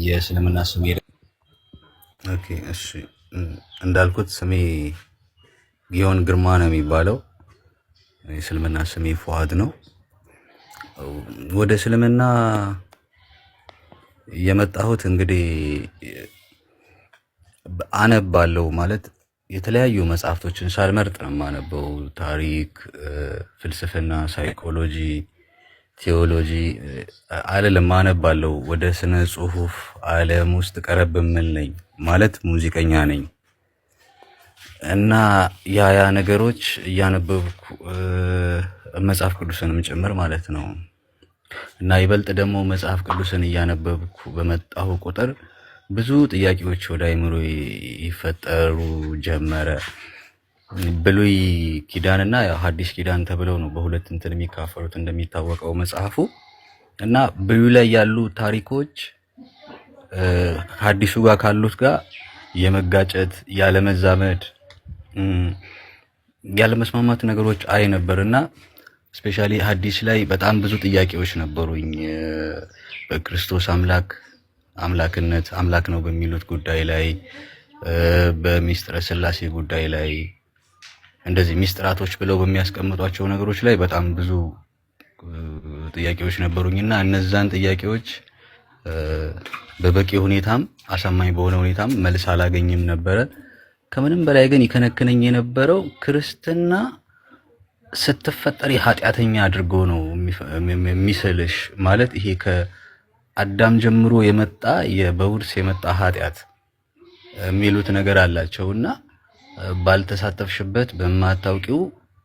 የእስልምና ስሜ ኦኬ እሺ እንዳልኩት ስሜ ጊዮን ግርማ ነው የሚባለው። የእስልምና ስሜ ፉአድ ነው። ወደ እስልምና የመጣሁት እንግዲህ አነባለሁ ማለት የተለያዩ መጽሐፍቶችን ሳልመርጥ ነው የማነበው። ታሪክ፣ ፍልስፍና፣ ሳይኮሎጂ፣ ቴዎሎጂ አልልም አነባለሁ። ወደ ስነ ጽሁፍ ዓለም ውስጥ ቀረብ የምል ነኝ ማለት ሙዚቀኛ ነኝ እና ያ ነገሮች እያነበብኩ መጽሐፍ ቅዱስንም ጭምር ማለት ነው። እና ይበልጥ ደግሞ መጽሐፍ ቅዱስን እያነበብኩ በመጣሁ ቁጥር ብዙ ጥያቄዎች ወደ አይምሮ ይፈጠሩ ጀመረ። ብሉይ ኪዳንና ሐዲስ ኪዳን ተብለው ነው በሁለት እንትን የሚካፈሉት እንደሚታወቀው መጽሐፉ። እና ብሉይ ላይ ያሉ ታሪኮች ከሐዲሱ ጋር ካሉት ጋር የመጋጨት ያለመዛመድ ያለመስማማት ነገሮች አይ ነበርና ስፔሻሊ ሐዲስ ላይ በጣም ብዙ ጥያቄዎች ነበሩኝ። በክርስቶስ አምላክነት አምላክ ነው በሚሉት ጉዳይ ላይ፣ በሚስጥረ ስላሴ ጉዳይ ላይ፣ እንደዚህ ሚስጥራቶች ብለው በሚያስቀምጧቸው ነገሮች ላይ በጣም ብዙ ጥያቄዎች ነበሩኝና እነዛን ጥያቄዎች በበቂ ሁኔታም አሳማኝ በሆነ ሁኔታም መልስ አላገኝም ነበረ። ከምንም በላይ ግን ይከነክነኝ የነበረው ክርስትና ስትፈጠር ኃጢአተኛ አድርጎ ነው የሚስልሽ። ማለት ይሄ ከአዳም ጀምሮ የመጣ በውርስ የመጣ ኃጢአት የሚሉት ነገር አላቸውና ባልተሳተፍሽበት በማታውቂው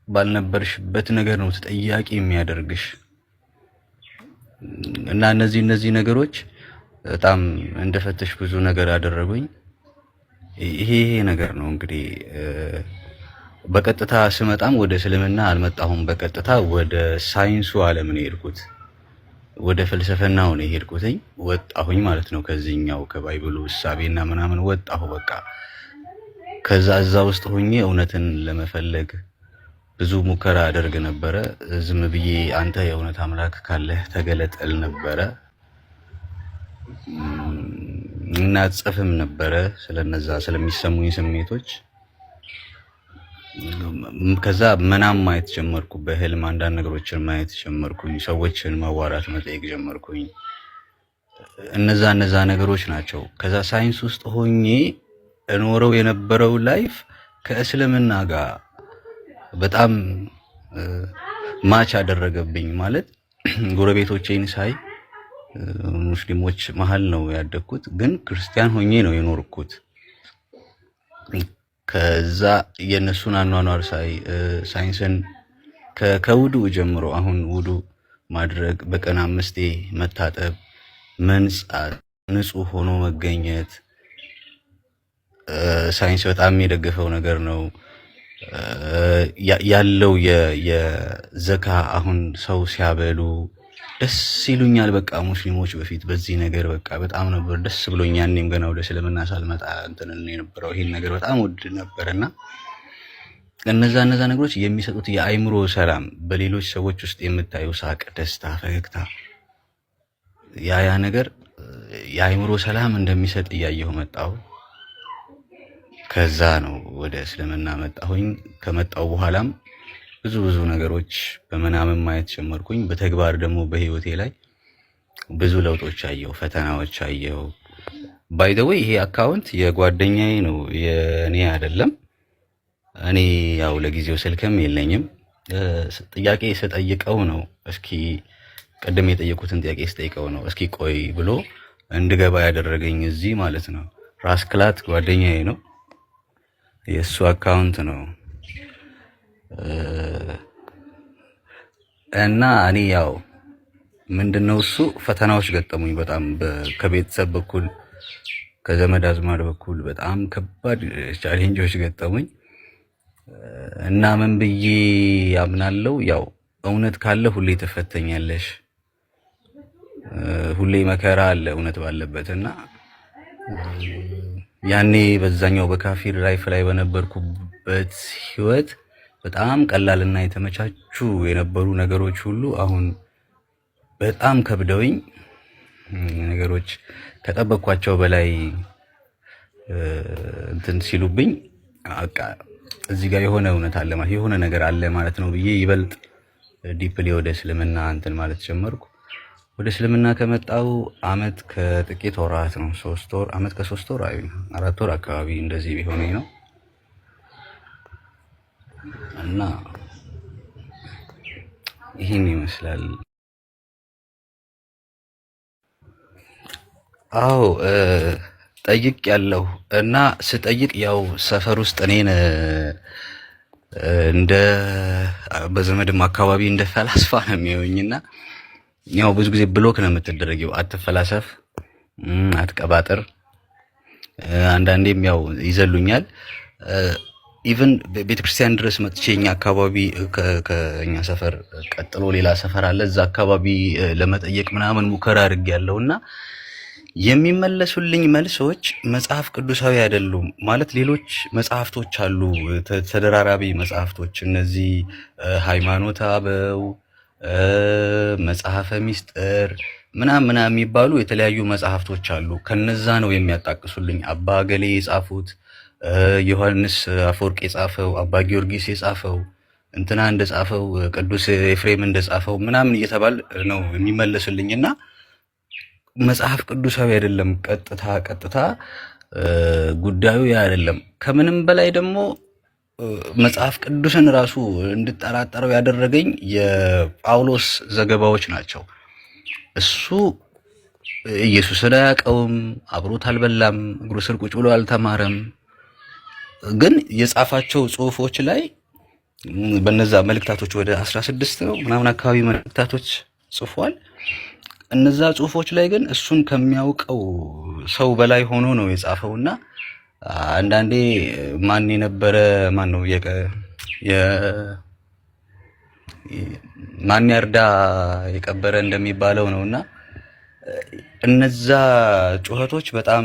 ባልነበርሽበት ነገር ነው ተጠያቂ የሚያደርግሽ እና እነዚህ ነገሮች በጣም እንደፈተሽ ብዙ ነገር አደረጉኝ። ይሄ ነገር ነው እንግዲህ በቀጥታ ስመጣም ወደ እስልምና አልመጣሁም። በቀጥታ ወደ ሳይንሱ ዓለም ነው የሄድኩት፣ ወደ ፍልስፍናው ነው የሄድኩትኝ። ወጣሁኝ ማለት ነው ከዚህኛው ከባይብሉ እሳቤና ምናምን ወጣሁ በቃ። ከዛ እዛ ውስጥ ሆኜ እውነትን ለመፈለግ ብዙ ሙከራ አደርግ ነበረ። ዝም ብዬ አንተ የእውነት አምላክ ካለህ ተገለጠል ነበረ እና ጽፍም ነበረ ስለነዛ ስለሚሰሙኝ ስሜቶች። ከዛ መናም ማየት ጀመርኩ። በህልም አንዳንድ ነገሮችን ማየት ጀመርኩኝ። ሰዎችን ማዋራት መጠየቅ ጀመርኩኝ። እነዛ ነገሮች ናቸው። ከዛ ሳይንስ ውስጥ ሆኜ እኖረው የነበረው ላይፍ ከእስልምና ጋር በጣም ማች አደረገብኝ። ማለት ጎረቤቶቼን ሳይ ሙስሊሞች መሀል ነው ያደግኩት፣ ግን ክርስቲያን ሆኜ ነው የኖርኩት። ከዛ የነሱን አኗኗር ሳይ ሳይንስን ከውዱ ጀምሮ አሁን ውዱ ማድረግ፣ በቀን 5 መታጠብ፣ መንጻት፣ ንጹህ ሆኖ መገኘት ሳይንስ በጣም የደገፈው ነገር ነው ያለው። የዘካ አሁን ሰው ሲያበሉ ደስ ይሉኛል። በቃ ሙስሊሞች በፊት በዚህ ነገር በቃ በጣም ነበር ደስ ብሎኝ። ያኔም ገና ወደ እስልምና ሳልመጣ እንትን የነበረው ይሄን ነገር በጣም ወድ ነበርና እነዛ ነገሮች የሚሰጡት የአይምሮ ሰላም፣ በሌሎች ሰዎች ውስጥ የምታየው ሳቅ፣ ደስታ፣ ፈገግታ ያ ነገር የአይምሮ ሰላም እንደሚሰጥ እያየሁ መጣሁ። ከዛ ነው ወደ እስልምና መጣሁኝ። ከመጣሁ በኋላም ብዙ ነገሮች በመናምን ማየት ጀመርኩኝ። በተግባር ደግሞ በህይወቴ ላይ ብዙ ለውጦች አየሁ፣ ፈተናዎች አየሁ። ባይ ዘ ዌይ ይሄ አካውንት የጓደኛዬ ነው የኔ አይደለም። እኔ ያው ለጊዜው ስልክም የለኝም። ጥያቄ ስጠይቀው ነው እስኪ ቀደም የጠየቁትን ጥያቄ ስጠይቀው ነው እስኪ ቆይ ብሎ እንድገባ ያደረገኝ እዚህ ማለት ነው። ራስ ክላት ጓደኛዬ ነው፣ የእሱ አካውንት ነው። እና እኔ ያው ምንድነው እሱ ፈተናዎች ገጠሙኝ በጣም ከቤተሰብ በኩል ከዘመድ አዝማድ በኩል በጣም ከባድ ቻሌንጆች ገጠሙኝ። እና ምን ብዬ ያምናለው፣ ያው እውነት ካለ ሁሌ ትፈተኛለሽ፣ ሁሌ መከራ አለ እውነት ባለበትና ያኔ በዛኛው በካፊር ላይፍ ላይ በነበርኩበት ህይወት በጣም ቀላልና የተመቻቹ የነበሩ ነገሮች ሁሉ አሁን በጣም ከብደውኝ ነገሮች ከጠበቅኳቸው በላይ እንትን ሲሉብኝ በቃ እዚህ ጋር የሆነ እውነት አለ ማለት የሆነ ነገር አለ ማለት ነው ብዬ ይበልጥ ዲፕሊ ወደ እስልምና እንትን ማለት ጀመርኩ። ወደ እስልምና ከመጣው አመት ከጥቂት ወራት ነው። 3 ወር አመት ከ3 ወር 4 ወር አካባቢ እንደዚህ ቢሆነኝ ነው እና ይህን ይመስላል። አዎ ጠይቅ ያለው እና ስጠይቅ ያው ሰፈር ውስጥ እኔን እንደ በዘመድም አካባቢ እንደ ፈላስፋ ነው የሚያዩኝና ያው ብዙ ጊዜ ብሎክ ነው የምትደረገው። አትፈላሰፍ፣ አትቀባጥር። አንዳንዴም ያው ይዘሉኛል። ኢቭን ቤተክርስቲያን ድረስ መጥቼ እኛ አካባቢ ከኛ ሰፈር ቀጥሎ ሌላ ሰፈር አለ። እዛ አካባቢ ለመጠየቅ ምናምን ሙከራ አድርጌያለሁና የሚመለሱልኝ መልሶች መጽሐፍ ቅዱሳዊ አይደሉም። ማለት ሌሎች መጽሐፍቶች አሉ፣ ተደራራቢ መጽሐፍቶች፣ እነዚህ ሃይማኖተ አበው፣ መጽሐፈ ሚስጥር ምናምን የሚባሉ የተለያዩ መጽሐፍቶች አሉ። ከነዛ ነው የሚያጣቅሱልኝ። አባ ገሌ የጻፉት፣ ዮሐንስ አፈወርቅ የጻፈው፣ አባ ጊዮርጊስ የጻፈው፣ እንትና እንደጻፈው፣ ቅዱስ ኤፍሬም እንደጻፈው ምናምን እየተባል ነው የሚመለስልኝና መጽሐፍ ቅዱሳዊ አይደለም። ቀጥታ ጉዳዩ ያ አይደለም። ከምንም በላይ ደግሞ መጽሐፍ ቅዱስን ራሱ እንድጠራጠረው ያደረገኝ የጳውሎስ ዘገባዎች ናቸው። እሱ ኢየሱስን አያውቀውም፣ አብሮት አልበላም፣ እግሩ ስር ቁጭ ብሎ አልተማረም። ግን የጻፋቸው ጽሁፎች ላይ በነዛ መልእክታቶች ወደ 16 ነው ምናምን አካባቢ መልእክታቶች ጽፏል። እነዛ ጽሁፎች ላይ ግን እሱን ከሚያውቀው ሰው በላይ ሆኖ ነው የጻፈውና አንዳንዴ ማን ነው ማን ያርዳ የቀበረ እንደሚባለው ነውና እነዛ ጩኸቶች በጣም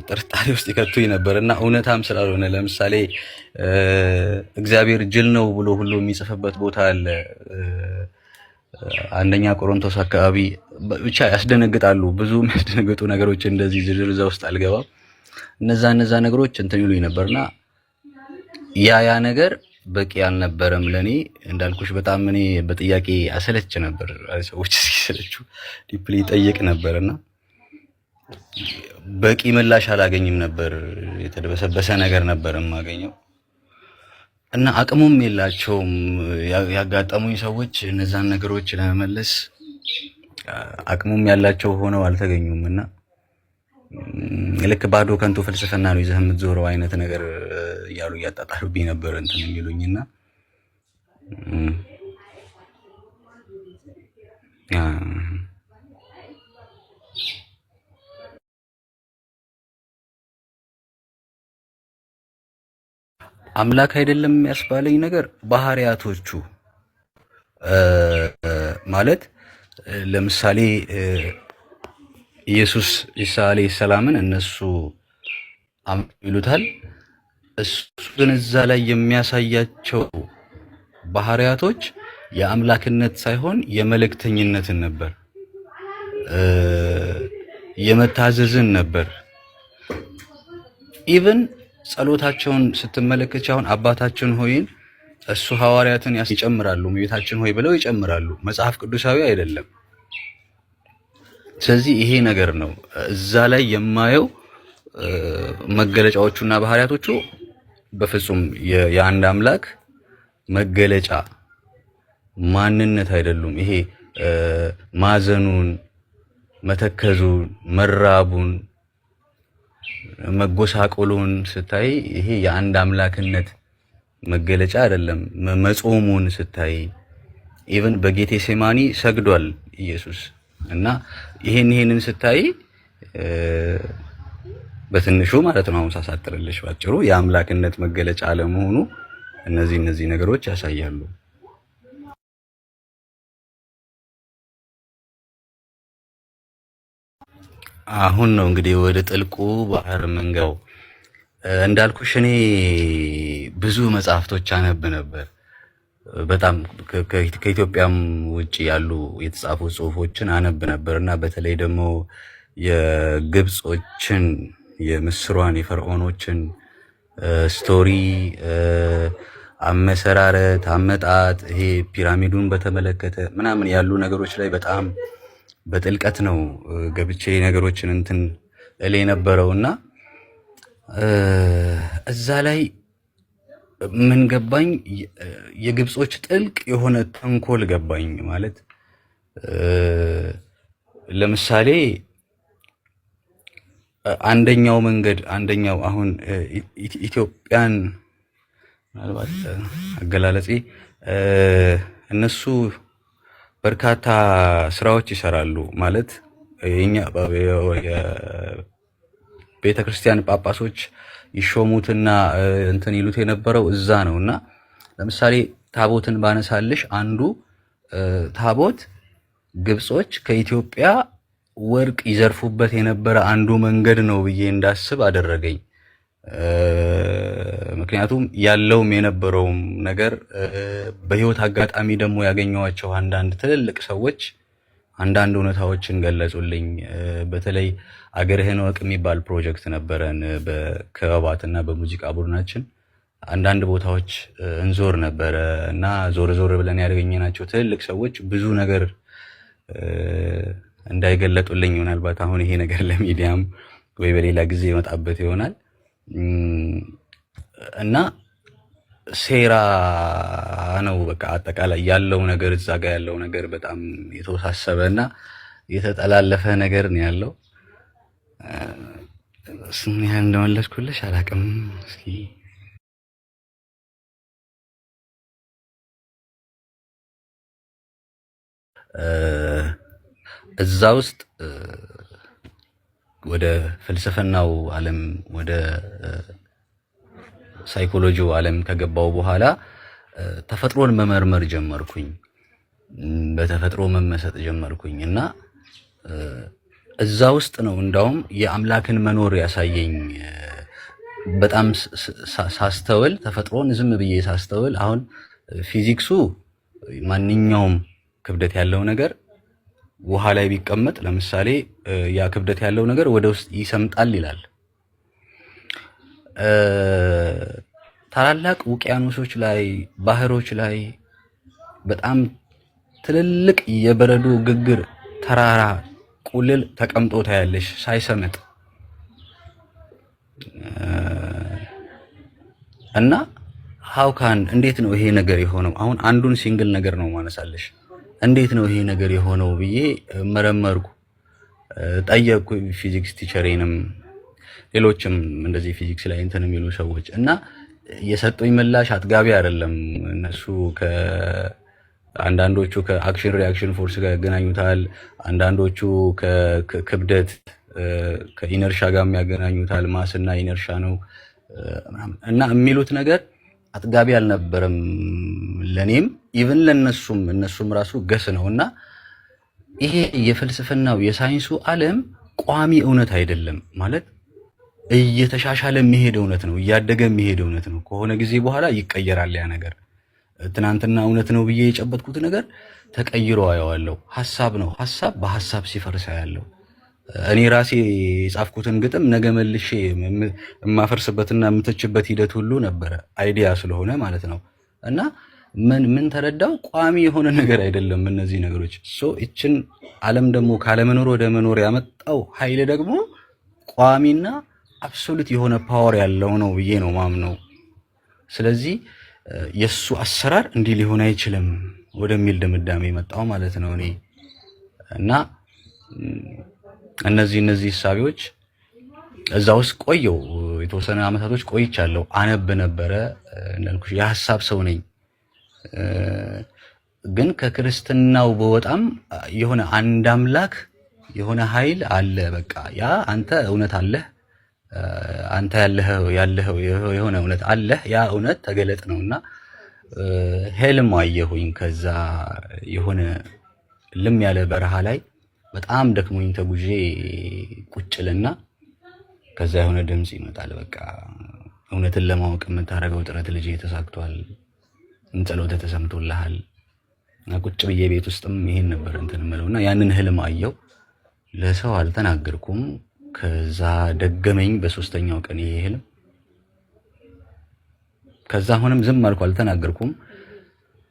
ጥርጣሬ ውስጥ ይከቱኝ ነበርና እውነታም ስላልሆነ ለምሳሌ እግዚአብሔር ጅል ነው ብሎ ሁሉ የሚጽፍበት ቦታ አለ። አንደኛ ቆሮንቶስ አካባቢ ብቻ ያስደነግጣሉ። ብዙ የሚያስደነግጡ ነገሮች እንደዚህ ዝርዝር እዛ ውስጥ አልገባም። እነዛ ነገሮች እንትን ይሉኝ ነበርና ያ ነገር በቂ አልነበረም ለኔ። እንዳልኩሽ በጣም እኔ በጥያቄ አሰለች ነበር። ሰዎች ሲሰለቹ ዲፕሊ ጠይቅ ነበርና በቂ ምላሽ አላገኝም ነበር። የተደበሰበሰ ነገር ነበር የማገኘው እና አቅሙም የላቸውም። ያጋጠሙኝ ሰዎች እነዛን ነገሮች ለመመለስ አቅሙም ያላቸው ሆነው አልተገኙምና ልክ ባዶ ከንቱ ፍልስፍና ነው ይዘህ የምትዞረው አይነት ነገር እያሉ እያጣጣሉብኝ ነበር እንትን የሚሉኝና አምላክ አይደለም የሚያስባለኝ ነገር ባህሪያቶቹ ማለት ለምሳሌ ኢየሱስ ኢሳ አለይሂ ሰላምን እነሱ ይሉታል። እሱ ግን እዛ ላይ የሚያሳያቸው ባህሪያቶች የአምላክነት ሳይሆን የመልእክተኝነትን ነበር፣ የመታዘዝን ነበር። ኢቭን ጸሎታቸውን ስትመለከች አሁን አባታችን ሆይን እሱ ሐዋርያትን ይጨምራሉ፣ እመቤታችን ሆይ ብለው ይጨምራሉ። መጽሐፍ ቅዱሳዊ አይደለም። ስለዚህ ይሄ ነገር ነው እዛ ላይ የማየው መገለጫዎቹና ባህሪያቶቹ በፍጹም የአንድ አምላክ መገለጫ ማንነት አይደሉም። ይሄ ማዘኑን፣ መተከዙን፣ መራቡን፣ መጎሳቆሉን ስታይ ይሄ የአንድ አምላክነት መገለጫ አይደለም። መጾሙን ስታይ ኢቭን በጌቴሴማኒ ሰግዷል ኢየሱስ እና ይሄንን ስታይ በትንሹ ማለት ነው አሁን ሳሳጥርልሽ ባጭሩ የአምላክነት መገለጫ አለመሆኑ እነዚህ ነገሮች ያሳያሉ። አሁን ነው እንግዲህ ወደ ጥልቁ ባህር መንገው እንዳልኩሽ እኔ ብዙ መጽሐፍቶች አነብ ነበር። በጣም ከኢትዮጵያም ውጭ ያሉ የተጻፉ ጽሁፎችን አነብ ነበርና በተለይ ደግሞ የግብጾችን የምስሯን የፈርዖኖችን ስቶሪ አመሰራረት አመጣጥ ይሄ ፒራሚዱን በተመለከተ ምናምን ያሉ ነገሮች ላይ በጣም በጥልቀት ነው ገብቼ ነገሮችን እንትን እሌ ነበረውና እዛ ላይ ምን ገባኝ፣ የግብጾች ጥልቅ የሆነ ተንኮል ገባኝ። ማለት ለምሳሌ አንደኛው አሁን ኢትዮጵያን ምናልባት አገላለጼ እነሱ በርካታ ስራዎች ይሰራሉ። ማለት የኛ ቤተክርስቲያን ጳጳሶች ይሾሙትና እንትን ይሉት የነበረው እዛ ነውና ለምሳሌ ታቦትን ባነሳልሽ አንዱ ታቦት ግብጾች ከኢትዮጵያ ወርቅ ይዘርፉበት የነበረ አንዱ መንገድ ነው ብዬ እንዳስብ አደረገኝ። ምክንያቱም ያለውም የነበረውም ነገር በህይወት አጋጣሚ ደግሞ ያገኘዋቸው አንዳንድ ትልልቅ ሰዎች አንዳንድ እውነታዎችን ገለጹልኝ። በተለይ አገርህን ወቅ የሚባል ፕሮጀክት ነበረን በክበባትና በሙዚቃ ቡድናችን አንዳንድ ቦታዎች እንዞር ነበረ እና ዞር ብለን ያገኘናቸው ትልልቅ ሰዎች ብዙ ነገር እንዳይገለጡልኝ ምናልባት አሁን ይሄ ነገር ለሚዲያም ወይ በሌላ ጊዜ ይመጣበት ይሆናል እና ሴራ ነው። በቃ አጠቃላይ ያለው ነገር እዛ ጋር ያለው ነገር በጣም የተወሳሰበና የተጠላለፈ ነገር ነው ያለው። እሱን ያህል እንደመለስኩልሽ አላውቅም። እስኪ እዛ ውስጥ ወደ ፍልስፍናው ዓለም ወደ ሳይኮሎጂው ዓለም ከገባው በኋላ ተፈጥሮን መመርመር ጀመርኩኝ። በተፈጥሮ መመሰጥ ጀመርኩኝ እና እዛ ውስጥ ነው እንዳውም የአምላክን መኖር ያሳየኝ። በጣም ሳስተውል ተፈጥሮን ዝም ብዬ ሳስተውል አሁን ፊዚክሱ ማንኛውም ክብደት ያለው ነገር ውሃ ላይ ቢቀመጥ ለምሳሌ ያ ክብደት ያለው ነገር ወደ ውስጥ ይሰምጣል ይላል። ታላላቅ ውቅያኖሶች ላይ ባህሮች ላይ በጣም ትልልቅ የበረዶ ግግር ተራራ ቁልል ተቀምጦ ታያለሽ ሳይሰመጥ እና ሃውካን እንዴት ነው ይሄ ነገር የሆነው? አሁን አንዱን ሲንግል ነገር ነው ማነሳለሽ። እንዴት ነው ይሄ ነገር የሆነው ብዬ መረመርኩ፣ ጠየቅኩ ፊዚክስ ቲቸሬንም ሌሎችም እንደዚህ ፊዚክስ ላይ እንትን የሚሉ ሰዎች እና የሰጡኝ ምላሽ አጥጋቢ አይደለም። እነሱ አንዳንዶቹ ከአክሽን ሪአክሽን ፎርስ ጋር ያገናኙታል፣ አንዳንዶቹ ከክብደት ከኢነርሻ ጋር ያገናኙታል። ማስና ኢነርሻ ነው እና የሚሉት ነገር አጥጋቢ አልነበረም ለኔም ኢቭን ለነሱም እነሱም ራሱ ገስ ነውና ይሄ የፍልስፍናው የሳይንሱ ዓለም ቋሚ እውነት አይደለም። ማለት እየተሻሻለ የሚሄድ እውነት ነው፣ እያደገ የሚሄድ እውነት ነው። ከሆነ ጊዜ በኋላ ይቀየራል ያ ነገር። ትናንትና እውነት ነው ብዬ የጨበጥኩት ነገር ተቀይሮ አየዋለሁ። ሐሳብ ነው፣ ሐሳብ በሐሳብ ሲፈርስ ያለው እኔ ራሴ የጻፍኩትን ግጥም ነገ መልሼ የማፈርስበትና የምተችበት ሂደት ሁሉ ነበረ፣ አይዲያ ስለሆነ ማለት ነው። እና ምን ተረዳው? ቋሚ የሆነ ነገር አይደለም እነዚህ ነገሮች። እችን ዓለም ደግሞ ካለመኖር ወደ መኖር ያመጣው ኃይል ደግሞ ቋሚና አብሶሉት የሆነ ፓወር ያለው ነው ብዬ ነው ማምነው። ስለዚህ የሱ አሰራር እንዲህ ሊሆን አይችልም ወደሚል ድምዳሜ መጣው ማለት ነው እኔ እና እነዚህ ሐሳቦች እዛ ውስጥ ቆየው የተወሰነ አመታቶች ቆይቻለሁ። አነብ ነበረ እንዳልኩሽ የሐሳብ ሰው ነኝ። ግን ከክርስትናው በወጣም የሆነ አንድ አምላክ የሆነ ኃይል አለ። በቃ ያ አንተ እውነት አለህ፣ አንተ ያለህ የሆነ እውነት አለህ፣ ያ እውነት ተገለጥ ነውና ህልም አየሁኝ። ከዛ የሆነ ልም ያለ በረሃ ላይ በጣም ደክሞኝ ተጉዤ ቁጭልና ከዛ የሆነ ድምጽ ይመጣል። በቃ እውነትን ለማወቅ የምታደርገው ጥረት ልጄ ተሳክቷል፣ እንጸሎተ ተሰምቶልሃል። ቁጭ ብዬ ቤት ውስጥም ይሄን ነበር እንትን እምለውና ያንን ህልም አየው። ለሰው አልተናገርኩም። ከዛ ደገመኝ በሶስተኛው ቀን ይሄ ህልም። ከዛ አሁንም ዝም አልኩ፣ አልተናገርኩም።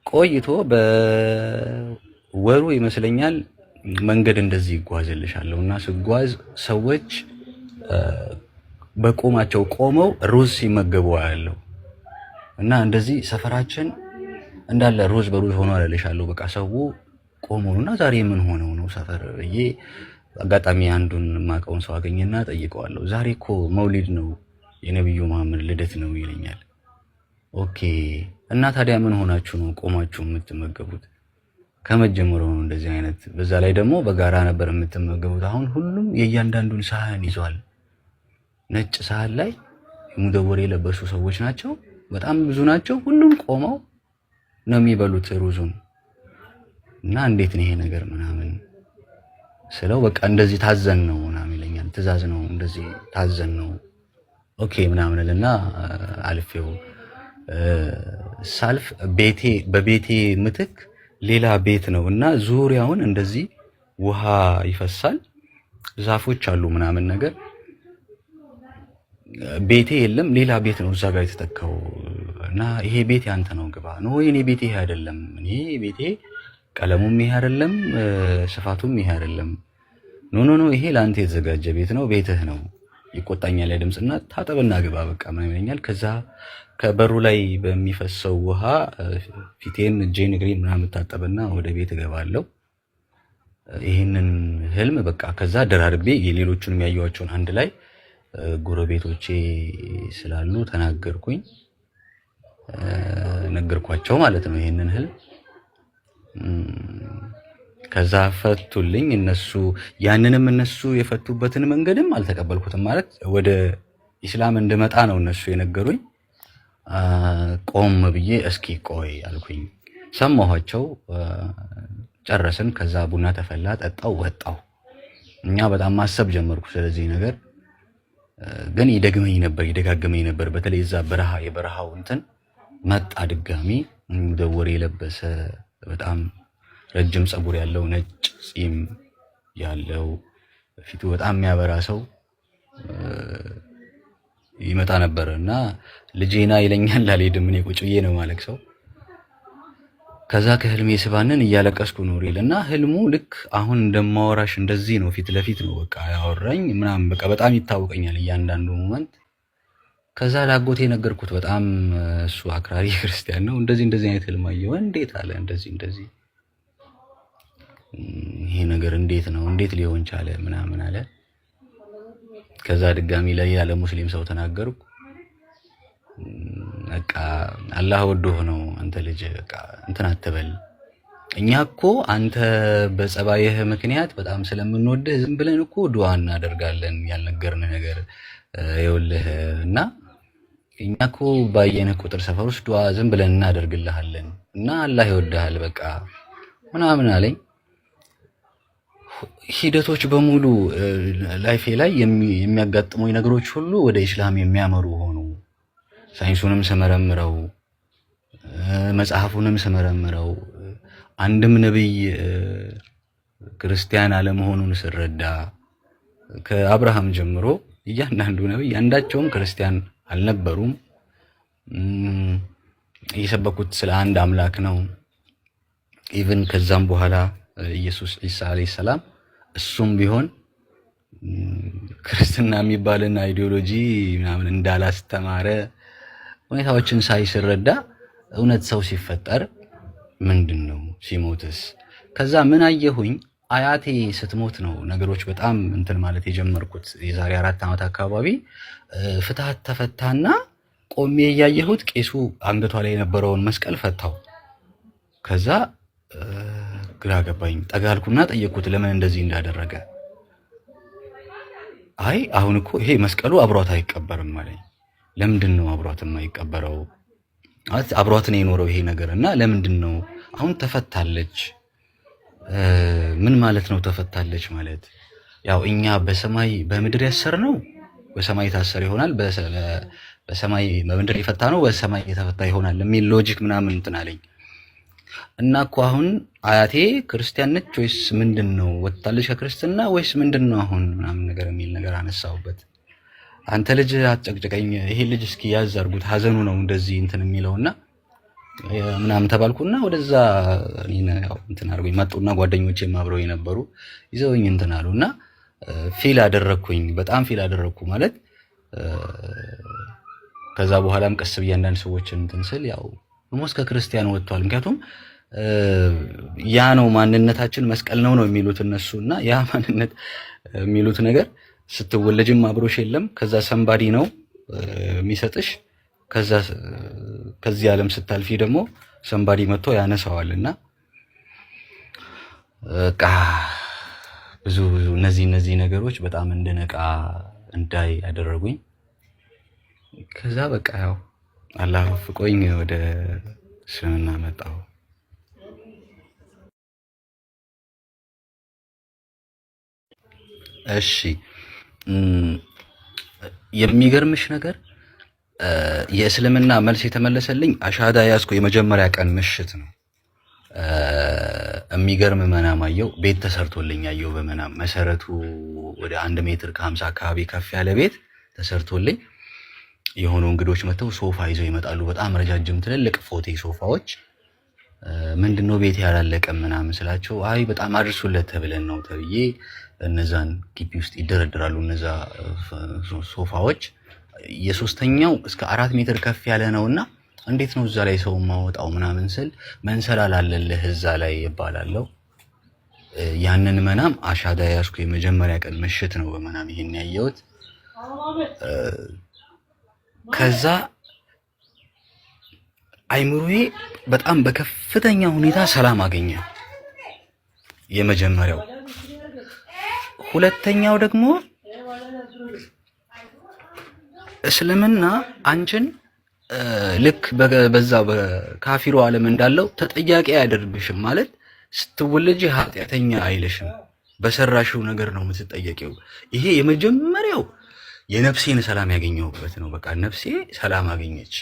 ቆይቶ በወሩ ይመስለኛል መንገድ እንደዚህ ይጓዝልሻለሁ እና ስጓዝ ሰዎች በቆማቸው ቆመው ሩዝ ሲመገቡ ያለው እና እንደዚህ ሰፈራችን እንዳለ ሩዝ በሩዝ ሆኖ አለልሻለሁ። በቃ ሰው ቆሞ ነውና ዛሬ ምን ሆነው ነው ሰፈር ብዬ አጋጣሚ አንዱን ማቀውን ሰው አገኘና ጠይቀዋለሁ። ዛሬ እኮ መውሊድ ነው የነብዩ መሐመድ ልደት ነው ይለኛል። ኦኬ እና ታዲያ ምን ሆናችሁ ነው ቆማችሁ የምትመገቡት? ከመጀመሩ ነው እንደዚህ አይነት። በዛ ላይ ደግሞ በጋራ ነበር የምትመገቡት። አሁን ሁሉም የእያንዳንዱን ሳህን ይዟል። ነጭ ሳህን ላይ ሙደወር የለበሱ ሰዎች ናቸው፣ በጣም ብዙ ናቸው። ሁሉም ቆመው ነው የሚበሉት ሩዙን። እና እንዴት ነው ይሄ ነገር ምናምን ስለው በቃ እንደዚህ ታዘን ነው ምናምን ይለኛል። ትእዛዝ ነው እንደዚህ ታዘን ነው ኦኬ ምናምንልና አልፌው ሳልፍ በቤቴ ምትክ ሌላ ቤት ነው እና ዙሪያውን እንደዚህ ውሃ ይፈሳል፣ ዛፎች አሉ ምናምን ነገር። ቤቴ የለም፣ ሌላ ቤት ነው እዛ ጋር የተተካው እና ይሄ ቤት ያንተ ነው ግባ ነው። የኔ ቤቴ ይሄ አይደለም፣ እኔ ቤቴ ቀለሙም ይሄ አይደለም፣ ስፋቱም ይሄ አይደለም። ኖ ይሄ ለአንተ የተዘጋጀ ቤት ነው፣ ቤትህ ነው። ይቆጣኛል ድምጽና ታጠብና ግባ በቃ ምን ይለኛል። ከዛ ከበሩ ላይ በሚፈሰው ውሃ ፊቴን እጄን እግሬን ምናምን ታጠብና ወደ ቤት እገባለሁ። ይሄንን ህልም በቃ ከዛ ደራርቤ የሌሎቹንም ያየኋቸውን አንድ ላይ ጎረቤቶቼ ስላሉ ተናገርኩኝ፣ ነገርኳቸው ማለት ነው ይሄንን ህልም። ከዛ ፈቱልኝ እነሱ። ያንንም እነሱ የፈቱበትን መንገድም አልተቀበልኩትም። ማለት ወደ ኢስላም እንድመጣ ነው እነሱ የነገሩኝ። ቆም ብዬ እስኪ ቆይ አልኩኝ፣ ሰማኋቸው፣ ጨረስን። ከዛ ቡና ተፈላ፣ ጠጣው፣ ወጣው። እኛ በጣም ማሰብ ጀመርኩ ስለዚህ ነገር። ግን ይደጋገመኝ ነበር። በተለይ እዛ የበረሃው እንትን መጣ ድጋሚ። ሙደወር የለበሰ በጣም ረጅም ፀጉር ያለው ነጭ ፂም ያለው ፊቱ በጣም የሚያበራ ሰው ይመጣ ነበር እና ልጄና ይለኛል። አልሄድም እኔ ቁጭ ብዬ ነው ማለቅ ሰው። ከዛ ከህልሜ ስባንን እያለቀስኩ ነው እና ህልሙ ልክ አሁን እንደማወራሽ እንደዚህ ነው፣ ፊት ለፊት ነው በቃ ያወራኝ ምናምን። በቃ በጣም ይታወቀኛል እያንዳንዱ ሞመንት። ከዛ ላጎቴ ነገርኩት። በጣም እሱ አክራሪ ክርስቲያን ነው። እንደዚህ አይነት ህልም አየሁ። እንዴት አለ እንደዚህ ይሄ ነገር እንዴት ነው እንዴት ሊሆን ቻለ ምናምን አለ። ከዛ ድጋሚ ለሌላ ለሙስሊም ሰው ተናገርኩ። በቃ አላህ ወዶህ ነው አንተ ልጅ በቃ እንትን አትበል። እኛ እኮ አንተ በጸባይህ ምክንያት በጣም ስለምንወድህ ዝም ብለን እኮ ዱዓ እናደርጋለን ያልነገርን ነገር ይኸውልህ። እና እኛ እኮ ባየንህ ቁጥር ሰፈር ውስጥ ዱዓ ዝም ብለን እናደርግልሃለን እና አላህ ይወድሃል በቃ ምናምን አለኝ። ሂደቶች በሙሉ ላይፌ ላይ የሚያጋጥሙኝ ነገሮች ሁሉ ወደ ኢስላም የሚያመሩ ሆኑ። ሳይንሱንም ስመረምረው መጽሐፉንም ስመረምረው አንድም ነብይ ክርስቲያን አለመሆኑን ስረዳ ከአብርሃም ጀምሮ እያንዳንዱ ነብይ አንዳቸውም ክርስቲያን አልነበሩም። የሰበኩት ስለ አንድ አምላክ ነው። ኢቭን ከዛም በኋላ ኢየሱስ ኢሳ አለይሂ ሰላም እሱም ቢሆን ክርስትና የሚባልና አይዲዮሎጂ ምናምን እንዳላስተማረ ሁኔታዎችን ሳይስረዳ እውነት ሰው ሲፈጠር ምንድነው ሲሞትስ? ከዛ ምን አየሁኝ? አያቴ ስትሞት ነው ነገሮች በጣም እንትን ማለት የጀመርኩት። የዛሬ 4 ዓመት አካባቢ ፍትሐት ተፈታና ቆሜ ያየሁት ቄሱ አንገቷ ላይ የነበረውን መስቀል ፈታው። ከዛ ግራ ገባኝ። ጠጋልኩና ጠየቅኩት ለምን እንደዚህ እንዳደረገ። አይ አሁን እኮ ይሄ መስቀሉ አብሯት አይቀበርም አለኝ። ለምንድን ነው አብሯት የማይቀበረው? አብሯት ነው የኖረው ይሄ ነገርና ለምንድን ነው አሁን ተፈታለች? ምን ማለት ነው ተፈታለች ማለት? ያው እኛ በሰማይ በምድር ያሰር ነው በሰማይ ታሰር ይሆናል፣ በሰማይ በምድር የፈታ ነው በሰማይ የተፈታ ይሆናል የሚል ሎጂክ ምናምን እንትን አለኝ እና እኮ አሁን አያቴ ክርስቲያን ነች ወይስ ምንድነው ወጣለች ከክርስትና ወይስ ምንድነው አሁን ምናምን ነገር የሚል ነገር አነሳውበት። አንተ ልጅ አትጨቅጨቀኝ፣ ይሄ ልጅ እስኪ ያዝ አድርጉት ሀዘኑ ነው እንደዚህ እንትን የሚለውና ምናምን ተባልኩና ወደዛ እኔን ያው እንትን አድርጎኝ መጡና ጓደኞቼም አብረው የነበሩ ይዘውኝ እንትን አሉና ፊል አደረኩኝ። በጣም ፊል አደረኩ ማለት ከዛ በኋላም ቀስ ብዬ አንዳንድ ሰዎችን እንትን ስል ያው ሞስ ከክርስቲያን ወጥቷል። ምክንያቱም ያ ነው ማንነታችን መስቀል ነው የሚሉት እነሱና ያ ማንነት የሚሉት ነገር ስትወለጅም አብሮሽ የለም። ከዛ ሰንባዲ ነው የሚሰጥሽ። ከዛ ከዚህ ዓለም ስታልፊ ደግሞ ሰንባዲ መጥቶ ያነሳዋልና በቃ ብዙ እነዚህ ነገሮች በጣም እንደነቃ እንዳይ ያደረጉኝ። ከዛ በቃ ያው አላህ ወፍቆኝ ወደ እስልምና መጣሁ። እሺ የሚገርምሽ ነገር የእስልምና መልስ የተመለሰልኝ አሻዳ ያዝኩ የመጀመሪያ ቀን ምሽት ነው። የሚገርም መናም አየሁ። ቤት ተሰርቶልኝ አየሁ በመናም መሰረቱ ወደ 1 ሜትር ከ50 አካባቢ ከፍ ያለ ቤት ተሰርቶልኝ የሆኑ እንግዶች መጥተው ሶፋ ይዘው ይመጣሉ። በጣም ረጃጅም ትልልቅ ፎቴ ሶፋዎች። ምንድነው ቤት ያላለቀም ምናምን ስላቸው አይ በጣም አድርሱለት ተብለን ነው ተብዬ እነዛን ግቢ ውስጥ ይደረደራሉ እነዛ ሶፋዎች። የሶስተኛው እስከ 4 ሜትር ከፍ ያለ ነውና እንዴት ነው እዛ ላይ ሰው ማወጣው ምናምን ስል መንሰላል አለልህ እዛ ላይ ይባላልው። ያንን መናም አሻዳ ያስኩ የመጀመሪያ ቀን ምሽት ነው በመናም ይሄን ያየሁት። ከዛ አይምሮዬ በጣም በከፍተኛ ሁኔታ ሰላም አገኘ። የመጀመሪያው። ሁለተኛው ደግሞ እስልምና አንቺን ልክ በዛ በካፊሩ ዓለም እንዳለው ተጠያቂ አያደርግሽም። ማለት ስትወለጂ ኃጢአተኛ አይልሽም፣ በሰራሽው ነገር ነው የምትጠየቂው። ይሄ የመጀመሪያው የነፍሴን ሰላም ያገኘሁበት ነው። በቃ ነፍሴ ሰላም አገኘች።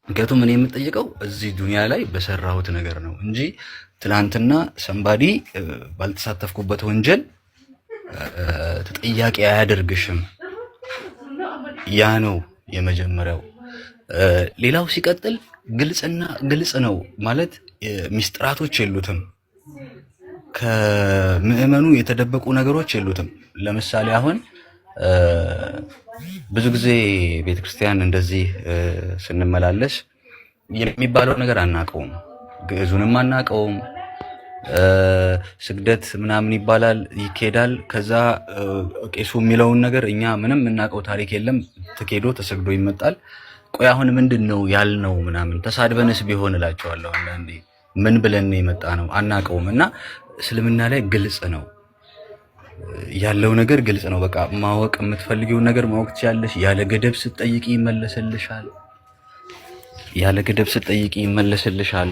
ምክንያቱም እኔ የምጠይቀው እዚህ ዱንያ ላይ በሰራሁት ነገር ነው እንጂ ትላንትና ሰንባዲ ባልተሳተፍኩበት ወንጀል ተጠያቂ አያደርግሽም። ያ ነው የመጀመሪያው። ሌላው ሲቀጥል ግልጽ ነው ማለት ሚስጥራቶች የሉትም። ከምእመኑ የተደበቁ ነገሮች የሉትም። ለምሳሌ አሁን ብዙ ጊዜ ቤተክርስቲያን እንደዚህ ስንመላለስ የሚባለው ነገር አናቀውም፣ ግዕዙንም አናቀውም። ስግደት ምናምን ይባላል ይኬዳል። ከዛ ቄሱ የሚለውን ነገር እኛ ምንም እናቀው ታሪክ የለም። ተኬዶ ተሰግዶ ይመጣል። ቆይ አሁን ምንድነው ያልነው ምናምን ተሳድበንስ ቢሆን እላቸዋለሁ አንዳንዴ። ምን ብለን የመጣ ነው አናቀውም። እና እስልምና ላይ ግልጽ ነው ያለው ነገር ግልጽ ነው። በቃ ማወቅ የምትፈልጊውን ነገር ማወቅ ትችያለሽ። ያለ ገደብ ስትጠይቂ ይመለስልሻል። ያለ ገደብ ስትጠይቂ ይመለስልሻል።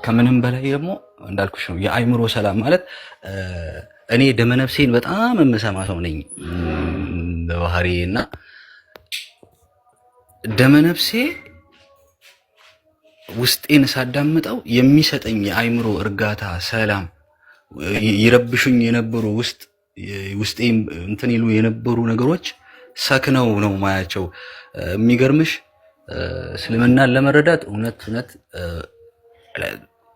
ከምንም በላይ ደግሞ እንዳልኩሽ ነው የአይምሮ ሰላም ማለት እኔ ደመነፍሴን በጣም የምሰማ ሰው ነኝ በባህሪዬና ደመነፍሴ ውስጤን ሳዳምጠው የሚሰጠኝ የአይምሮ እርጋታ፣ ሰላም ይረብሹኝ የነበሩ ውስጤን እንትን ይሉ የነበሩ ነገሮች ሰክነው ነው ማያቸው። የሚገርምሽ እስልምናን ለመረዳት እውነት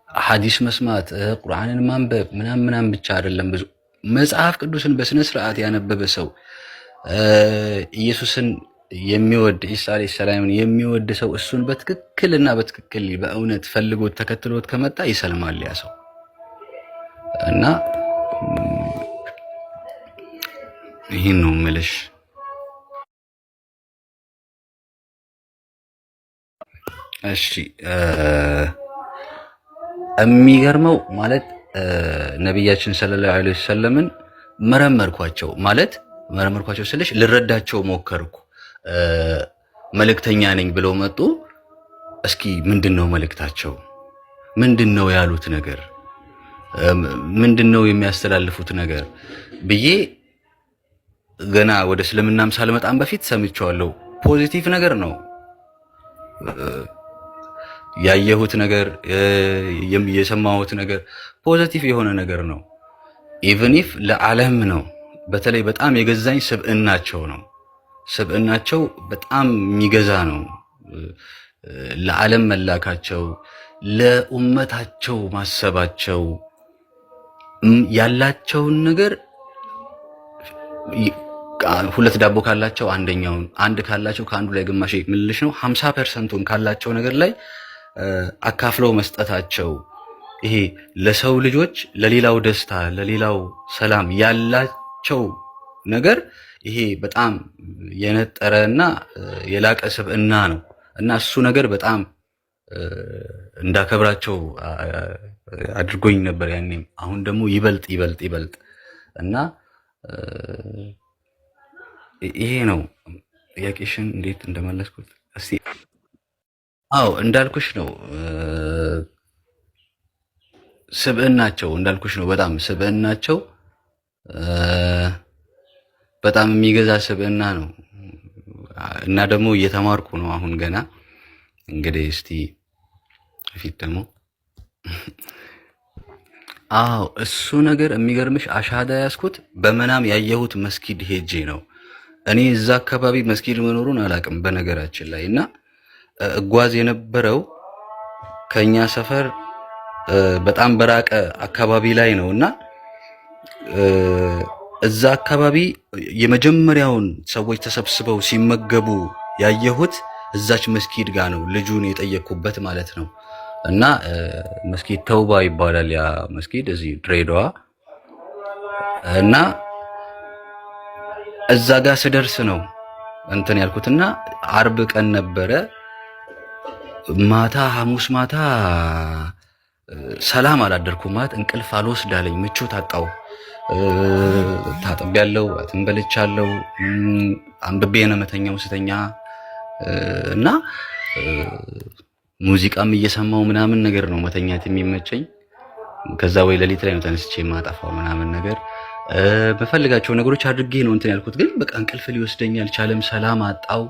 ሐዲስ መስማት ቁርአንን ማንበብ ምናምን ብቻ አይደለም። ብዙ መጽሐፍ ቅዱስን በስነ ስርዓት ያነበበ ሰው ኢየሱስን የሚወድ ኢሳ አለይሂ ሰላምን የሚወድ ሰው እሱን በትክክልና በትክክል በእውነት ፈልጎት ተከትሎት ከመጣ ይሰልማል ያ ሰው። እና ይሄን ነው የምልሽ። እሺ የሚገርመው ማለት ነብያችን ሰለላሁ ዐለይሂ ወሰለምን መረመርኳቸው ስልሽ ልረዳቸው ሞከርኩ። መልእክተኛ ነኝ ብለው መጡ። እስኪ ምንድነው መልእክታቸው? ምንድነው ያሉት ነገር? ምንድነው የሚያስተላልፉት ነገር ብዬ ገና ወደ እስልምናም ሳልመጣም በፊት ሰምቼዋለሁ። ፖዚቲቭ ነገር ነው ያየሁት ነገር የሰማሁት ነገር ፖዚቲቭ የሆነ ነገር ነው። ኢቭን ኢፍ ለዓለም ነው። በተለይ በጣም የገዛኝ ስብዕናቸው ነው። ስብዕናቸው በጣም የሚገዛ ነው። ለዓለም መላካቸው፣ ለኡመታቸው ማሰባቸው፣ ያላቸውን ነገር ሁለት ዳቦ ካላቸው አንደኛውን፣ አንድ ካላቸው ከአንዱ ላይ ግማሽ ምልሽ ነው 50%ን ካላቸው ነገር ላይ አካፍለው መስጠታቸው፣ ይሄ ለሰው ልጆች ለሌላው ደስታ ለሌላው ሰላም ያላቸው ነገር ይሄ በጣም የነጠረና የላቀ ስብዕና ነው እና እሱ ነገር በጣም እንዳከብራቸው አድርጎኝ ነበር ያኔም። አሁን ደግሞ ይበልጥ ይበልጥ ይበልጥ እና ይሄ ነው ጥያቄሽን እንዴት እንደመለስኩት። እስቲ አዎ እንዳልኩሽ ነው ስብዕናቸው እንዳልኩሽ ነው። በጣም ስብዕናቸው በጣም የሚገዛ ስብዕና ነው እና ደግሞ እየተማርኩ ነው አሁን ገና። እንግዲህ እስቲ ፊት ደግሞ አዎ እሱ ነገር የሚገርምሽ አሻዳ ያስኩት በመናም ያየሁት መስጊድ ሄጄ ነው። እኔ እዛ አካባቢ መስጊድ መኖሩን አላውቅም በነገራችን ላይ እና እጓዝ የነበረው ከኛ ሰፈር በጣም በራቀ አካባቢ ላይ ነው እና እዛ አካባቢ የመጀመሪያውን ሰዎች ተሰብስበው ሲመገቡ ያየሁት እዛች መስጊድ ጋር ነው። ልጁን የጠየቅኩበት ማለት ነው። እና መስጊድ ተውባ ይባላል ያ መስጊድ እዚህ ድሬዳዋ። እና እዛ ጋር ስደርስ ነው እንትን ያልኩትና አርብ ቀን ነበረ ማታ፣ ሐሙስ ማታ ሰላም አላደርኩም ማለት እንቅልፍ አልወስድ አለኝ። ምቾት አጣው። ታጥቤያለሁ፣ አትንበልቻለሁ፣ አንብቤ ነው መተኛው ስተኛ እና ሙዚቃም እየሰማው ምናምን ነገር ነው መተኛት የሚመቸኝ። ከዛ ወይ ሌሊት ላይ ነው ተነስቼ ማጠፋው ምናምን ነገር በፈልጋቸው ነገሮች አድርጌ ነው እንትን ያልኩት። ግን በቃ እንቅልፍ ሊወስደኝ አልቻለም። ሰላም አጣው።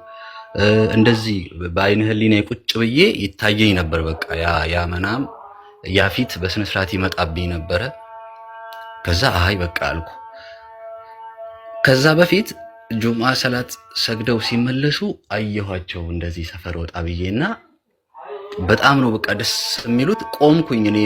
እንደዚህ በአይነ ህሊና ቁጭ ብዬ ይታየኝ ነበር። በቃ ያ መናም ያ ፊት በስነ ስርዓት ይመጣብኝ ነበረ። ከዛ አይ በቃ አልኩ። ከዛ በፊት ጁምዓ ሰላት ሰግደው ሲመለሱ አየኋቸው እንደዚህ ሰፈር ወጣ ብዬና በጣም ነው በቃ ደስ የሚሉት። ቆምኩኝ እኔ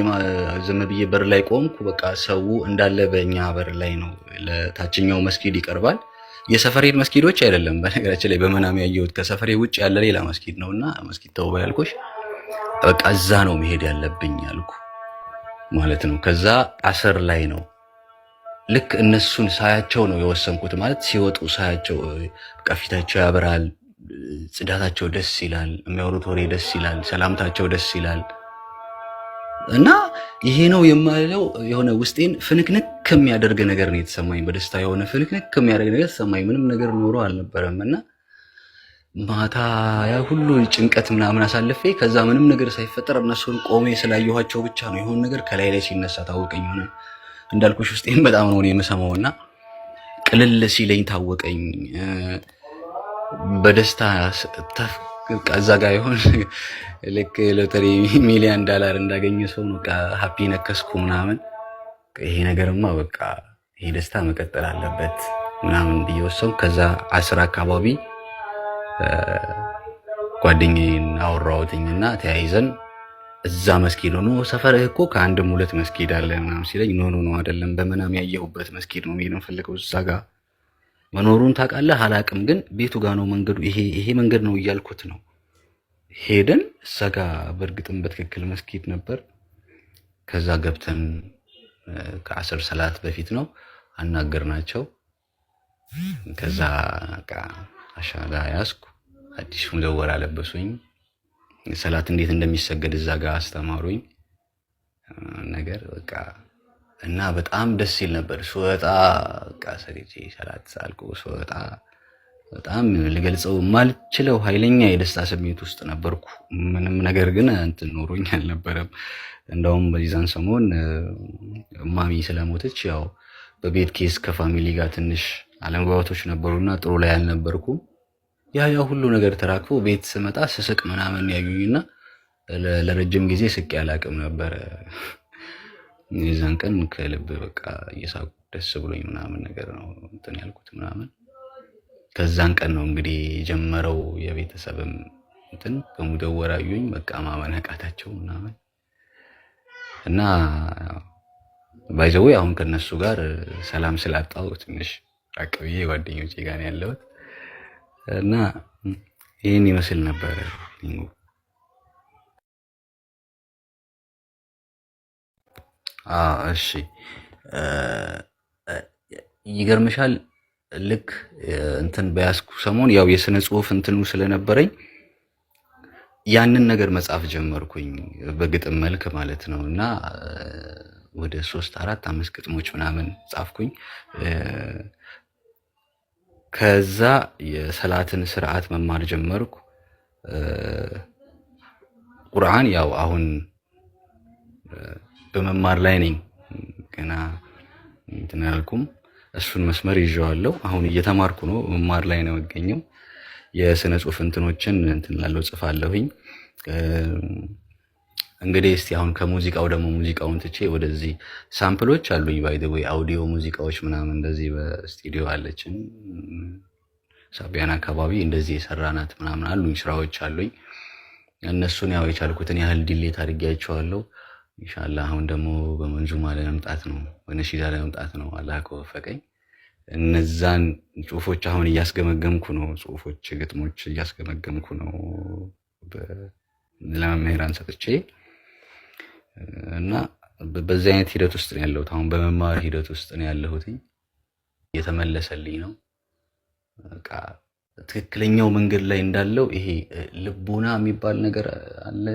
ዝም ብዬ በር ላይ ቆምኩ። በቃ ሰው እንዳለ በእኛ በር ላይ ነው። ለታችኛው መስጊድ ይቀርባል። የሰፈሬ መስጊዶች አይደለም በነገራችን ላይ በመናም ያየሁት ከሰፈሬ ውጭ ያለ ሌላ መስጊድ ነውና መስጊድ ተውባ ያልኩሽ በቃ እዛ ነው መሄድ ያለብኝ ያልኩ ማለት ነው። ከዛ አሰር ላይ ነው ልክ እነሱን ሳያቸው ነው የወሰንኩት። ማለት ሲወጡ ሳያቸው በቃ ፊታቸው ያበራል፣ ጽዳታቸው ደስ ይላል፣ የሚያወሩት ወሬ ደስ ይላል፣ ሰላምታቸው ደስ ይላል እና ይሄ ነው የማለው የሆነ ውስጤን ፍንክንክ የሚያደርግ ነገር ነው የተሰማኝ። በደስታ የሆነ ፍንክንክ የሚያደርግ ነገር ተሰማኝ። ምንም ነገር ኖሮ አልነበረም እና ማታ ያ ሁሉ ጭንቀት ምናምን አሳልፌ ከዛ ምንም ነገር ሳይፈጠር እነሱን ቆሜ ስላየኋቸው ብቻ ነው የሆነ ነገር ከላይ ላይ ሲነሳ ታወቀኝ። ሆነ እንዳልኩሽ ውስጤን በጣም ነው የምሰማውና ቅልል ሲለኝ ታወቀኝ። በደስታ እዛ ጋር ይሆን ልክ ሎተሪ ሚሊዮን ዶላር እንዳገኘ ሰው ነው ሃፒ ነከስኩ ምናምን። ይሄ ነገርማ በቃ ይሄ ደስታ መቀጠል አለበት ምናምን ብዬ ወሰንኩ። ከዛ 10 አካባቢ ጓደኛዬን አወራሁትኝና ተያይዘን እዛ መስጊድ ነው ሰፈርህ እኮ ከአንድም ሁለት መስጊድ አለ ምናምን ሲለኝ ኖ አይደለም በመናም ያየሁበት መስጊድ ነው መሄድ የምፈልገው እዛ ጋር መኖሩን ታውቃለህ አላውቅም፣ ግን ቤቱ ጋር ነው መንገዱ፣ ይሄ መንገድ ነው እያልኩት ነው። ሄደን እዛ ጋር በእርግጥም በትክክል መስጊድ ነበር። ከዛ ገብተን ከ10 ሰላት በፊት ነው አናገርናቸው። ከዛ አሻዳ ያዝኩ፣ አዲስ ሙለወር አለበሱኝ፣ ሰላት እንዴት እንደሚሰገድ እዛ ጋር አስተማሩኝ ነገር በቃ እና በጣም ደስ ይል ነበር። ስወጣ በቃ ሰግጄ ሰላት ሳልኩ ስወጣ በጣም ልገልጸው ማልችለው ኃይለኛ የደስታ ስሜት ውስጥ ነበርኩ። ምንም ነገር ግን እንትን ኖሮኝ አልነበረም። እንደውም በዛን ሰሞን ማሚ ስለሞተች ያው በቤት ኬስ ከፋሚሊ ጋር ትንሽ አለመግባባቶች ነበሩና ጥሩ ላይ አልነበርኩም። ያ ሁሉ ነገር ተራክፎ ቤት ስመጣ ስስቅ ምናምን ያዩኝና ለረጅም ጊዜ ስቄ አላቅም ነበረ። የዛን ቀን ከልብ በቃ እየሳቁ ደስ ብሎኝ ምናምን ነገር ነው እንትን ያልኩት ምናምን። ከዛን ቀን ነው እንግዲህ የጀመረው የቤተሰብም እንትን በሙደወር አዩኝ በቃ ማመን አቃታቸው ምናምን እና ባይ ዘ ዌይ አሁን ከነሱ ጋር ሰላም ስላጣው ትንሽ ራቅ ብዬ ጓደኞቼ ጋር ነው ያለሁት እና ይህን ይመስል ነበረ። እሺ ይገርምሻል ልክ እንትን በያዝኩ ሰሞን ያው የስነ ጽሁፍ እንትኑ ስለነበረኝ ያንን ነገር መጻፍ ጀመርኩኝ በግጥም መልክ ማለት ነው እና ወደ 3 4 5 ግጥሞች ምናምን ጻፍኩኝ። ከዛ የሰላትን ስርዓት መማር ጀመርኩ። ቁርአን ያው አሁን በመማር ላይ ነኝ ገና እንትን አልኩም። እሱን መስመር ይዤዋለሁ። አሁን እየተማርኩ ነው፣ መማር ላይ ነው የምገኘው። የስነ ጽሁፍ እንትኖችን እንትን ላለው ጽፋለሁኝ። እንግዲህ እስቲ አሁን ከሙዚቃው ደግሞ ሙዚቃውን ትቼ ወደዚህ ሳምፕሎች አሉኝ ባይ ዘ ዌይ አውዲዮ ሙዚቃዎች ምናምን እንደዚህ በስቱዲዮ አለችን ሳቢያን አካባቢ እንደዚህ የሰራናት ምናምን አሉኝ ስራዎች አሉኝ። እነሱን ያው የቻልኩትን ያህል ዲሌት አድርጌያቸዋለሁ። ኢንሻአላህ አሁን ደግሞ በመንዙማ ለመምጣት ነው፣ በነሺዳ ለመምጣት ነው አላህ ከወፈቀኝ። እነዛን ጽሁፎች አሁን እያስገመገምኩ ነው፣ ጽሁፎች ግጥሞች እያስገመገምኩ ነው ለመምህራን ሰጥቼ እና በዚህ አይነት ሂደት ውስጥ ነው ያለሁት። አሁን በመማር ሂደት ውስጥ ነው ያለሁት። እየተመለሰልኝ ነው በቃ ትክክለኛው መንገድ ላይ እንዳለው። ይሄ ልቦና የሚባል ነገር አለ።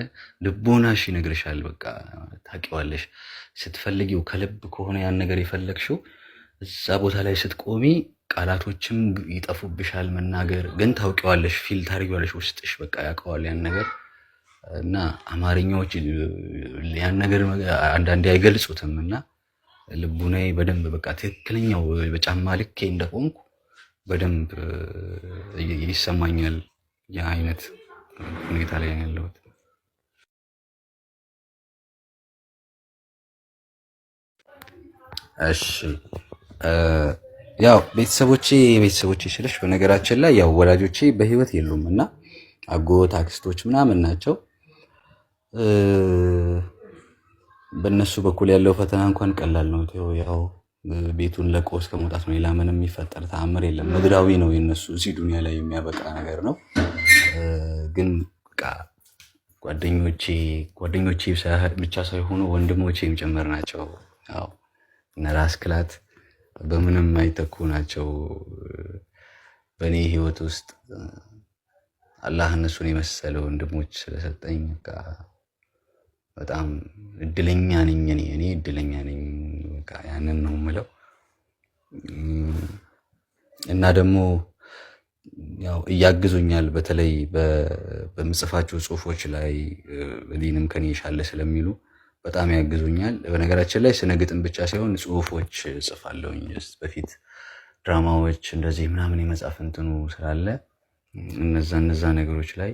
ልቦናሽ ይነግርሻል። በቃ ታውቂዋለሽ። ስትፈልጊው ከልብ ከሆነ ያን ነገር የፈለግሽው እዛ ቦታ ላይ ስትቆሚ ቃላቶችም ይጠፉብሻል መናገር፣ ግን ታውቂዋለሽ፣ ፊል ታርጊዋለሽ፣ ውስጥሽ በቃ ያውቀዋል ያን ነገር እና አማርኛዎች ያን ነገር አንዳንዴ አይገልጹትም እና ልቡናዬ በደንብ በቃ ትክክለኛው በጫማ ልኬ እንደቆምኩ በደንብ ይሰማኛል። ያ አይነት ሁኔታ ላይ ነው ያለሁት። እሺ ያው ቤተሰቦቼ ስልሽ በነገራችን ላይ ያው ወላጆቼ በህይወት የሉም እና አጎት አክስቶች ምናምን ናቸው። በእነሱ በኩል ያለው ፈተና እንኳን ቀላል ነው። ያው ቤቱን ለቆ እስከ መውጣት ነው። ሌላ ምንም የሚፈጠር ተአምር የለም። ምድራዊ ነው የነሱ፣ እዚህ ዱንያ ላይ የሚያበቃ ነገር ነው። ግን በቃ ጓደኞቼ ብቻ ሳይሆኑ ወንድሞቼም ጭምር ናቸው። ያው እነ ራስ ክላት በምንም አይተኩ ናቸው በእኔ ህይወት ውስጥ። አላህ እነሱን የመሰለ ወንድሞች ስለሰጠኝ በቃ በጣም እድለኛ ነኝ። እኔ እድለኛ ነኝ። በቃ ያንን ነው የምለው። እና ደግሞ ያው እያግዙኛል፣ በተለይ በምጽፋቸው ጽሁፎች ላይ ሊንም ከኔ ይሻለ ስለሚሉ በጣም ያግዙኛል። በነገራችን ላይ ስነ ግጥም ብቻ ሳይሆን ጽሁፎች ጽፋለሁኝ። በፊት ድራማዎች እንደዚህ ምናምን የመጻፍ እንትኑ ስላለ እነዛ ነገሮች ላይ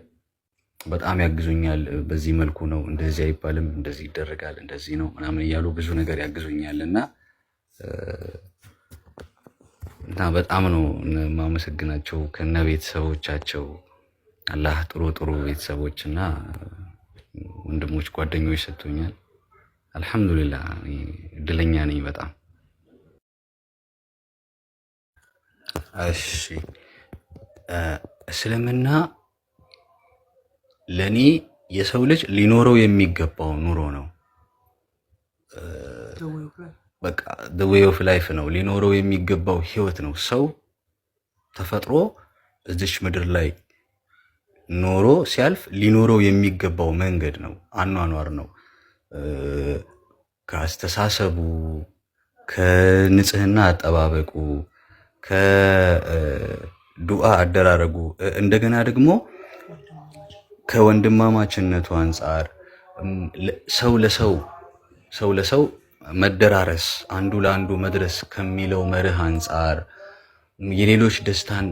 በጣም ያግዙኛል። በዚህ መልኩ ነው እንደዚህ አይባልም፣ እንደዚህ ይደረጋል፣ እንደዚህ ነው ምናምን እያሉ ብዙ ነገር ያግዙኛል እና በጣም ነው የማመሰግናቸው ከነ ቤተሰቦቻቸው። አላህ ጥሩ ቤተሰቦችና ወንድሞች ጓደኞች ሰጥቶኛል። አልሐምዱሊላህ እድለኛ ነኝ በጣም። እሺ እስልምና ለኔ የሰው ልጅ ሊኖረው የሚገባው ኑሮ ነው። በቃ the way of life ነው፣ ሊኖረው የሚገባው ህይወት ነው። ሰው ተፈጥሮ እዚች ምድር ላይ ኖሮ ሲያልፍ ሊኖረው የሚገባው መንገድ ነው፣ አኗኗር ነው። ከአስተሳሰቡ፣ ከንጽህና አጠባበቁ፣ ከዱዓ አደራረጉ፣ እንደገና ደግሞ ከወንድማማችነቱ አንጻር ሰው ለሰው መደራረስ፣ አንዱ ለአንዱ መድረስ ከሚለው መርህ አንጻር የሌሎች ደስታን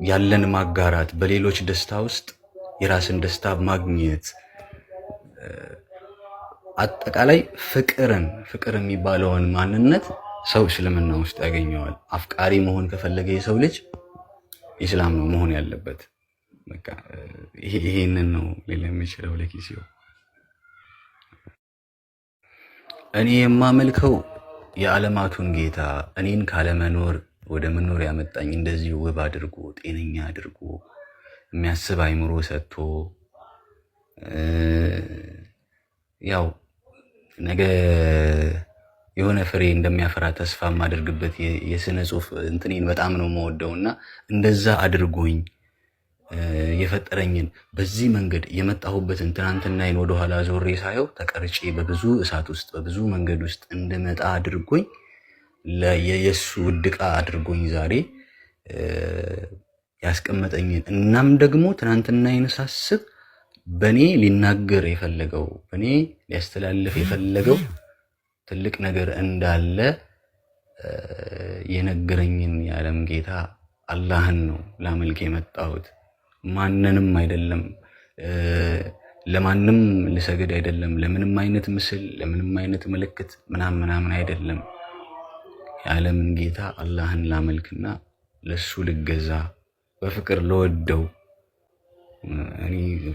ያለን ማጋራት፣ በሌሎች ደስታ ውስጥ የራስን ደስታ ማግኘት፣ አጠቃላይ ፍቅር የሚባለውን ማንነት ሰው እስልምና ውስጥ ያገኘዋል። አፍቃሪ መሆን ከፈለገ የሰው ልጅ ኢስላም ነው መሆን ያለበት። በቃ ይሄንን ነው ሌላ የሚችለው ለኪሲው። እኔ የማመልከው የዓለማቱን ጌታ እኔን ካለመኖር ወደ መኖር ያመጣኝ እንደዚህ ውብ አድርጎ ጤነኛ አድርጎ የሚያስብ አይምሮ ሰጥቶ ያው ነገ የሆነ ፍሬ እንደሚያፈራ ተስፋ የማደርግበት የስነ ጽሁፍ እንትኔን በጣም ነው የምወደውና እንደዛ አድርጎኝ የፈጠረኝን በዚህ መንገድ የመጣሁበትን ትናንትናዬን ወደኋላ ዞሬ ሳየው ተቀርጬ በብዙ እሳት ውስጥ በብዙ መንገድ ውስጥ እንደመጣ አድርጎኝ የየሱ ውድቃ አድርጎኝ ዛሬ ያስቀመጠኝን እናም ደግሞ ትናንትናዬን ሳስብ በኔ ሊናገር የፈለገው በኔ ሊያስተላልፍ የፈለገው ትልቅ ነገር እንዳለ የነገረኝን የዓለም ጌታ አላህን ነው ላመልክ የመጣሁት። ማንንም አይደለም፣ ለማንም ልሰግድ አይደለም፣ ለምንም አይነት ምስል፣ ለምንም አይነት ምልክት ምናምን አይደለም። የዓለምን ጌታ አላህን ላመልክና ለሱ ልገዛ በፍቅር ለወደው እኔ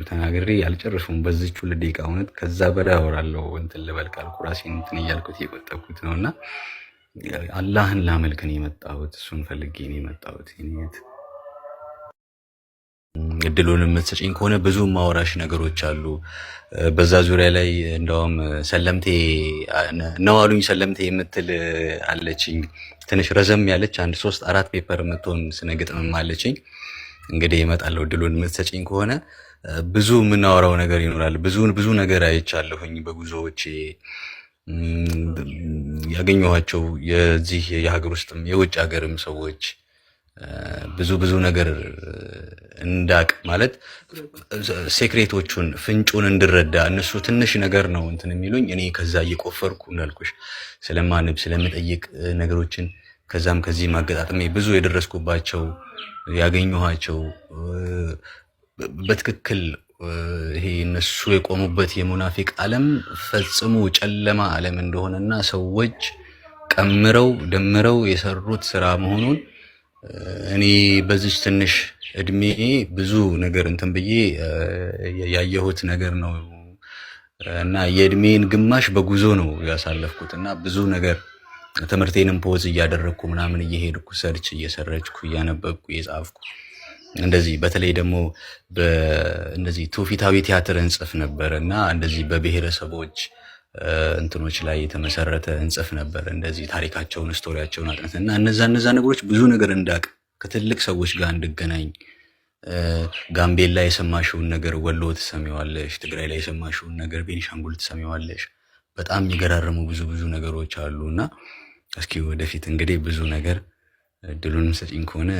ተናግሬ አልጨርሱም በዚች ሁለት ደቂቃ እውነት ከዛ በላይ አወራለሁ። እንትን ልበል ካልኩ ራሴን እንትን እያልኩት የቆጠብኩት ነውና አላህን ላመልክ ነው የመጣሁት። እሱን ፈልጌ ነው የመጣሁት። እድሉን የምትሰጪኝ ከሆነ ብዙ ማወራሽ ነገሮች አሉ በዛ ዙሪያ ላይ። እንደውም ሰለምቴ ነዋሉኝ ሰለምቴ የምትል አለችኝ ትንሽ ረዘም ያለች አንድ 3-4 ፔፐር የምትሆን ስነግጥም አለችኝ። እንግዲህ እመጣለሁ እድሉን የምትሰጪኝ ከሆነ። ብዙ የምናወራው ነገር ይኖራል። ብዙ ነገር አይቻለሁኝ በጉዞዎቼ ያገኘኋቸው የዚህ የሀገር ውስጥም የውጭ ሀገርም ሰዎች ብዙ ነገር እንዳቅ ማለት ሴክሬቶቹን ፍንጩን እንድረዳ እነሱ ትንሽ ነገር ነው እንትን የሚሉኝ። እኔ ከዛ እየቆፈርኩ እንዳልኩሽ ስለማንብ ስለምጠይቅ ነገሮችን ከዛም ከዚህ ማገጣጠሜ ብዙ የደረስኩባቸው ያገኘኋቸው በትክክል ይሄ እነሱ የቆሙበት የሙናፊቅ ዓለም ፈጽሞ ጨለማ ዓለም እንደሆነና ሰዎች ቀምረው ደምረው የሰሩት ስራ መሆኑን እኔ በዚህ ትንሽ እድሜ ብዙ ነገር እንትን ብዬ ያየሁት ነገር ነው እና የእድሜን ግማሽ በጉዞ ነው ያሳለፍኩት እና ብዙ ነገር ትምህርቴንም ፖዝ እያደረግኩ ምናምን እየሄድኩ ሰርች እየሰረችኩ እያነበብኩ እየጻፍኩ እንደዚህ በተለይ ደግሞ በእንደዚህ ትውፊታዊ ቲያትር እንጽፍ ነበር እና እንደዚህ በብሔረሰቦች እንትኖች ላይ የተመሰረተ እንጽፍ ነበር። እንደዚህ ታሪካቸውን ስቶሪያቸውን አጥንተና እነዛ ነገሮች ብዙ ነገር እንዳቅ ከትልቅ ሰዎች ጋር እንድገናኝ ጋምቤላ የሰማሽውን ነገር ወሎ ትሰሚዋለሽ፣ ትግራይ ላይ የሰማሽውን ነገር ቤኒሻንጉል ትሰሚዋለሽ። በጣም የሚገራርሙ ብዙ ነገሮች አሉና እስኪ ወደፊት እንግዲህ ብዙ ነገር እድሉን ሰጪኝ ከሆነ